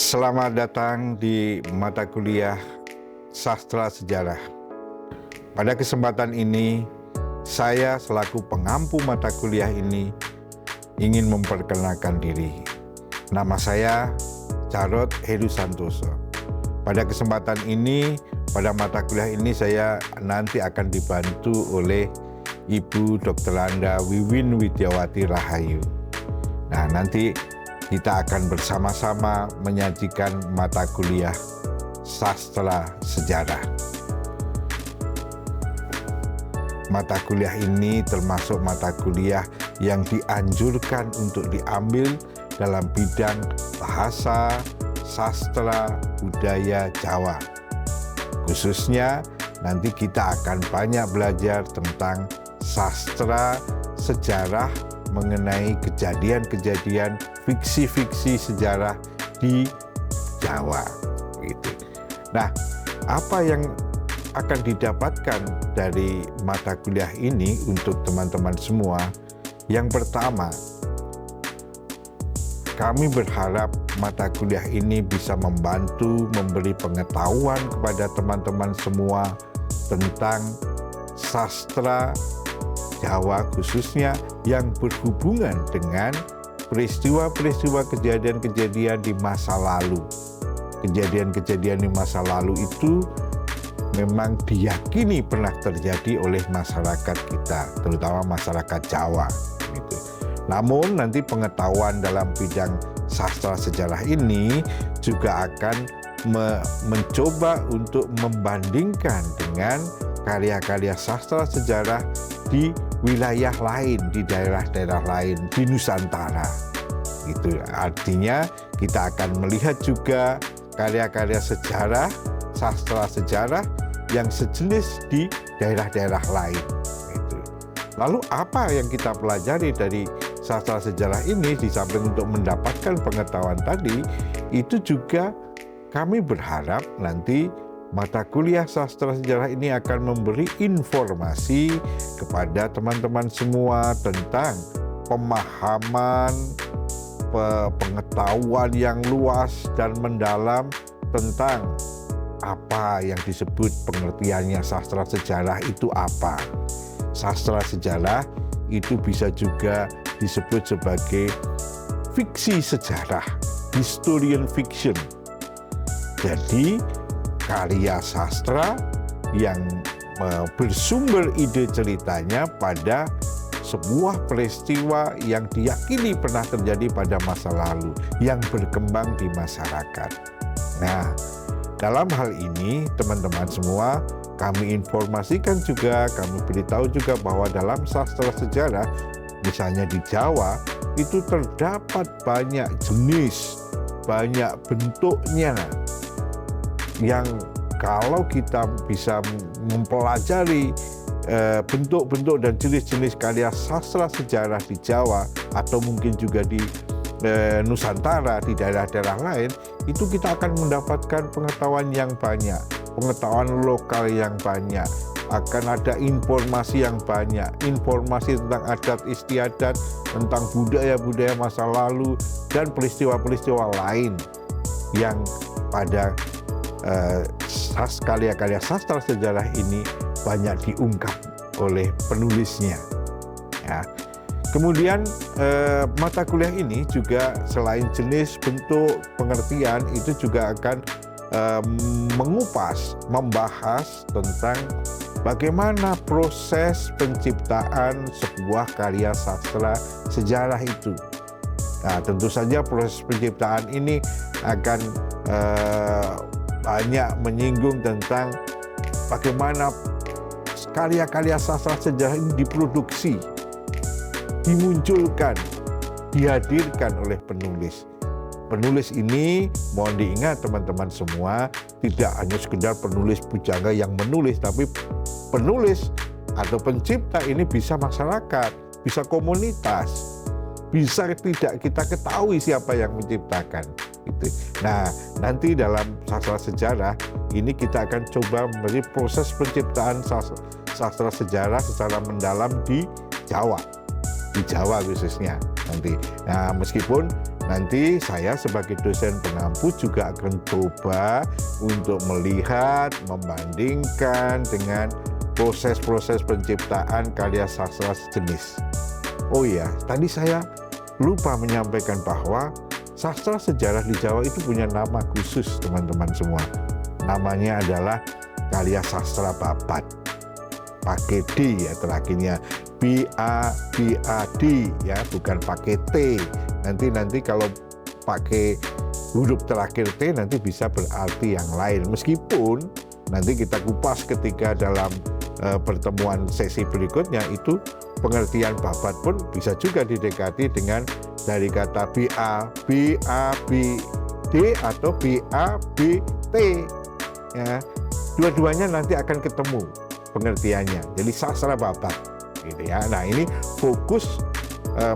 Selamat datang di mata kuliah Sastra Sejarah. Pada kesempatan ini, saya selaku pengampu mata kuliah ini ingin memperkenalkan diri. Nama saya Jarod Heru Santoso. Pada kesempatan ini, pada mata kuliah ini saya nanti akan dibantu oleh Ibu Dr. Anda Wiwin Widiawati Rahayu. Nah, nanti kita akan bersama-sama menyajikan mata kuliah Sastra Sejarah. Mata kuliah ini termasuk mata kuliah yang dianjurkan untuk diambil dalam bidang bahasa, sastra, budaya Jawa. Khususnya nanti kita akan banyak belajar tentang sastra sejarah mengenai kejadian-kejadian fiksi-fiksi sejarah di Jawa. Gitu. Nah, apa yang akan didapatkan dari mata kuliah ini untuk teman-teman semua? Yang pertama, kami berharap mata kuliah ini bisa membantu memberi pengetahuan kepada teman-teman semua tentang sastra Jawa khususnya yang berhubungan dengan peristiwa-peristiwa kejadian-kejadian di masa lalu. Kejadian-kejadian di masa lalu itu memang diyakini pernah terjadi oleh masyarakat kita, terutama masyarakat Jawa. Gitu. Namun nanti pengetahuan dalam bidang sastra sejarah ini juga akan mencoba untuk membandingkan dengan karya-karya sastra sejarah di wilayah lain, di daerah-daerah lain, di Nusantara. Gitu. Artinya kita akan melihat juga karya-karya sejarah, sastra sejarah yang sejenis di daerah-daerah lain. Gitu. Lalu apa yang kita pelajari dari sastra sejarah ini, di samping untuk mendapatkan pengetahuan tadi, itu juga kami berharap nanti mata kuliah sastra sejarah ini akan memberi informasi kepada teman-teman semua tentang pemahaman, pengetahuan yang luas dan mendalam tentang apa yang disebut pengertiannya sastra sejarah itu apa. Sastra sejarah itu bisa juga disebut sebagai fiksi sejarah, historian fiction. Jadi karya sastra yang bersumber ide ceritanya pada sebuah peristiwa yang diyakini pernah terjadi pada masa lalu yang berkembang di masyarakat. Nah, dalam hal ini teman-teman semua, kami informasikan juga, kami beritahu juga bahwa dalam sastra sejarah, misalnya di Jawa, itu terdapat banyak jenis, banyak bentuknya, yang kalau kita bisa mempelajari bentuk-bentuk dan jenis-jenis karya sastra sejarah di Jawa atau mungkin juga di Nusantara, di daerah-daerah lain, itu kita akan mendapatkan pengetahuan yang banyak, pengetahuan lokal yang banyak, akan ada informasi yang banyak, informasi tentang adat istiadat, tentang budaya-budaya masa lalu, dan peristiwa-peristiwa lain yang pada karya-karya sastra sejarah ini banyak diungkap oleh penulisnya. Ya. Kemudian mata kuliah ini juga selain jenis, bentuk, pengertian, itu juga akan mengupas, membahas tentang bagaimana proses penciptaan sebuah karya sastra sejarah itu. Nah, tentu saja proses penciptaan ini akan banyak menyinggung tentang bagaimana karya-karya sastra sejarah ini diproduksi, dimunculkan, dihadirkan oleh penulis. Penulis ini, mohon diingat teman-teman semua, tidak hanya sekedar penulis pujangga yang menulis, tapi penulis atau pencipta ini bisa masyarakat, bisa komunitas, bisa tidak kita ketahui siapa yang menciptakan. Gitu. Nah, nanti dalam sastra sejarah ini kita akan coba memberi proses penciptaan sastra sejarah secara mendalam di Jawa. di Jawa khususnya nanti. Nah, meskipun nanti saya sebagai dosen pengampu juga akan coba untuk melihat, membandingkan dengan proses-proses penciptaan karya sastra sejenis. Oh iya, tadi saya lupa menyampaikan bahwa sastra sejarah di Jawa itu punya nama khusus, teman-teman semua. Namanya adalah karya sastra Babat. Pakai D ya terakhirnya. B-A-B-A-D ya, bukan pakai T. Nanti kalau pakai huruf terakhir T nanti bisa berarti yang lain. Meskipun nanti kita kupas ketika dalam pertemuan sesi berikutnya, itu pengertian Babat pun bisa juga didekati dengan dari kata B-A-B-D atau B-A-B-T. Ya, dua-duanya nanti akan ketemu pengertiannya. Jadi sastra Babat, gitu ya. Nah, ini fokus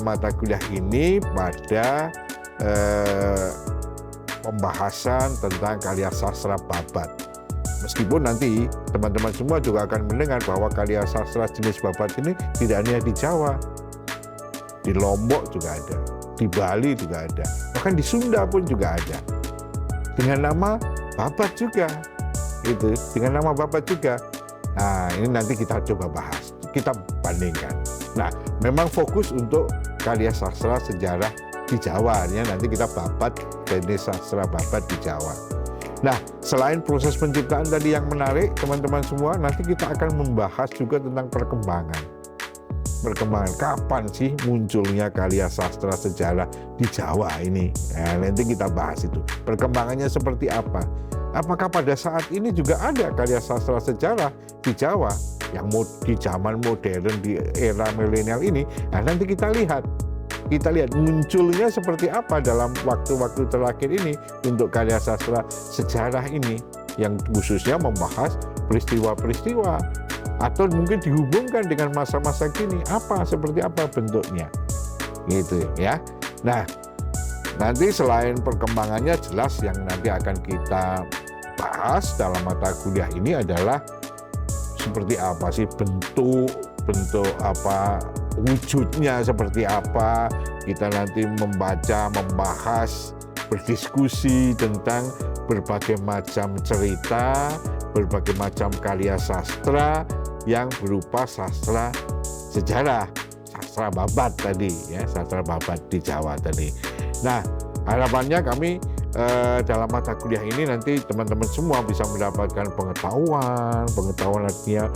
mata kuliah ini pada pembahasan tentang karya sastra Babat. Meskipun nanti teman-teman semua juga akan mendengar bahwa karya sastra jenis Babat ini tidak hanya di Jawa, di Lombok juga ada, di Bali juga ada, bahkan di Sunda pun juga ada, dengan nama Babat juga, itu dengan nama Babat juga. Nah, ini nanti kita coba bahas, kita bandingkan. Nah, memang fokus untuk karya sastra sejarah di Jawa, ya nanti kita Babat jenis sastra Babat di Jawa. Nah, selain proses penciptaan tadi yang menarik, teman-teman semua, nanti kita akan membahas juga tentang perkembangan. Perkembangan, kapan sih munculnya karya sastra sejarah di Jawa ini? Nah, nanti kita bahas itu. Perkembangannya seperti apa? Apakah pada saat ini juga ada karya sastra sejarah di Jawa yang di zaman modern, di era milenial ini? Nah, nanti kita lihat munculnya seperti apa dalam waktu-waktu terakhir ini untuk karya sastra sejarah ini, yang khususnya membahas peristiwa-peristiwa atau mungkin dihubungkan dengan masa-masa kini, seperti apa bentuknya, gitu ya. Nah, nanti selain perkembangannya, jelas yang nanti akan kita bahas dalam mata kuliah ini adalah seperti apa sih bentuk apa, wujudnya seperti apa. Kita nanti membaca, membahas, berdiskusi tentang berbagai macam cerita, berbagai macam karya sastra yang berupa sastra sejarah, sastra Babat tadi ya, sastra Babat di Jawa tadi. Nah, harapannya kami dalam mata kuliah ini nanti teman-teman semua bisa mendapatkan pengetahuan artinya,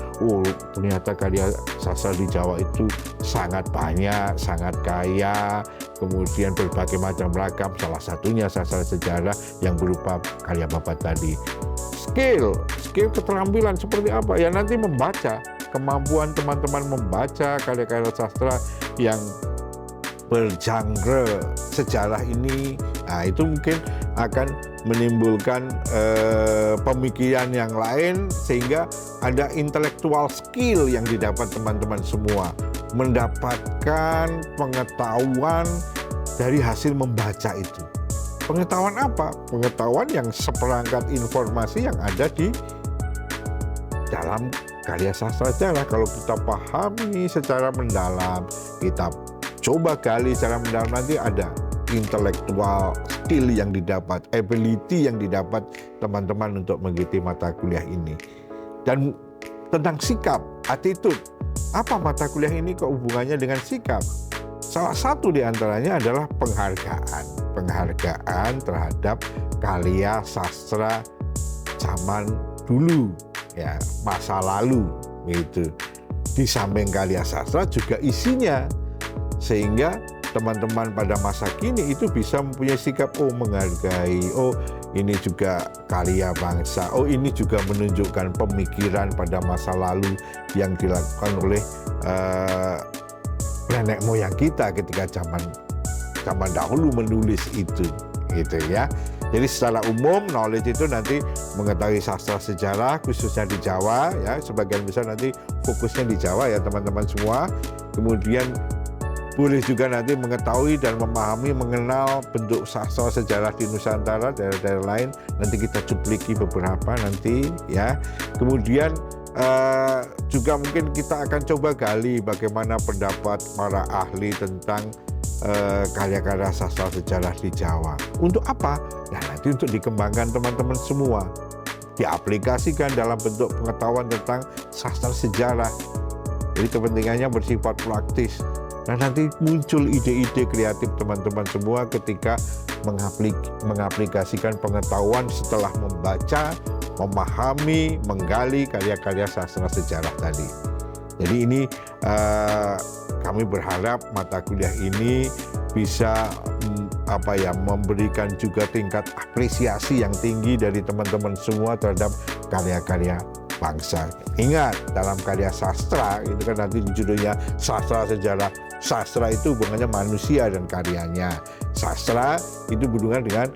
ternyata karya sastra di Jawa itu sangat banyak, sangat kaya, kemudian berbagai macam ragam, salah satunya sastra sejarah yang berupa karya Babat tadi. Skill keterampilan seperti apa? Ya nanti membaca, kemampuan teman-teman membaca karya-karya sastra yang bergenre sejarah ini, nah itu mungkin akan menimbulkan pemikiran yang lain, sehingga ada intellectual skill yang didapat teman-teman semua, mendapatkan pengetahuan dari hasil membaca itu. Pengetahuan apa? Pengetahuan yang seperangkat informasi yang ada di dalam karya sastra sejarah. Kalau kita pahami secara mendalam, kita coba gali secara mendalam, nanti ada intellectual skill yang didapat, ability yang didapat teman-teman untuk mengikuti mata kuliah ini. Dan tentang sikap, attitude, apa mata kuliah ini kok hubungannya dengan sikap? Salah satu di antaranya adalah penghargaan terhadap karya sastra zaman dulu, ya, masa lalu, gitu. Di samping karya sastra juga isinya, sehingga teman-teman pada masa kini itu bisa mempunyai sikap, menghargai, ini juga karya bangsa, ini juga menunjukkan pemikiran pada masa lalu yang dilakukan oleh nenek moyang kita ketika zaman dahulu menulis itu, gitu ya. Jadi secara umum knowledge itu nanti mengetahui sastra sejarah khususnya di Jawa, ya, sebagian besar nanti fokusnya di Jawa ya teman-teman semua. Kemudian boleh juga nanti mengetahui dan memahami, mengenal bentuk sastra sejarah di Nusantara, daerah-daerah lain. Nanti kita cupliki beberapa nanti, ya. Kemudian juga mungkin kita akan coba gali bagaimana pendapat para ahli tentang karya-karya sastra sejarah di Jawa. Untuk apa? Nah, nanti untuk dikembangkan teman-teman semua, diaplikasikan dalam bentuk pengetahuan tentang sastra sejarah. Jadi kepentingannya bersifat praktis. Nah, nanti muncul ide-ide kreatif teman-teman semua ketika mengaplikasikan pengetahuan setelah membaca, memahami, menggali karya-karya sastra sejarah tadi. Jadi ini kami berharap mata kuliah ini bisa memberikan juga tingkat apresiasi yang tinggi dari teman-teman semua terhadap karya-karya bangsa. Ingat, dalam karya sastra itu kan nanti judulnya sastra sejarah. Sastra itu hubungannya manusia dan karyanya. Sastra itu berhubungan dengan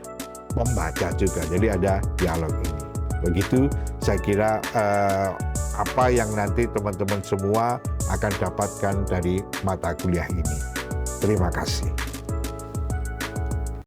pembaca juga. Jadi ada dialog ini. Begitu saya kira apa yang nanti teman-teman semua akan dapatkan dari mata kuliah ini. Terima kasih.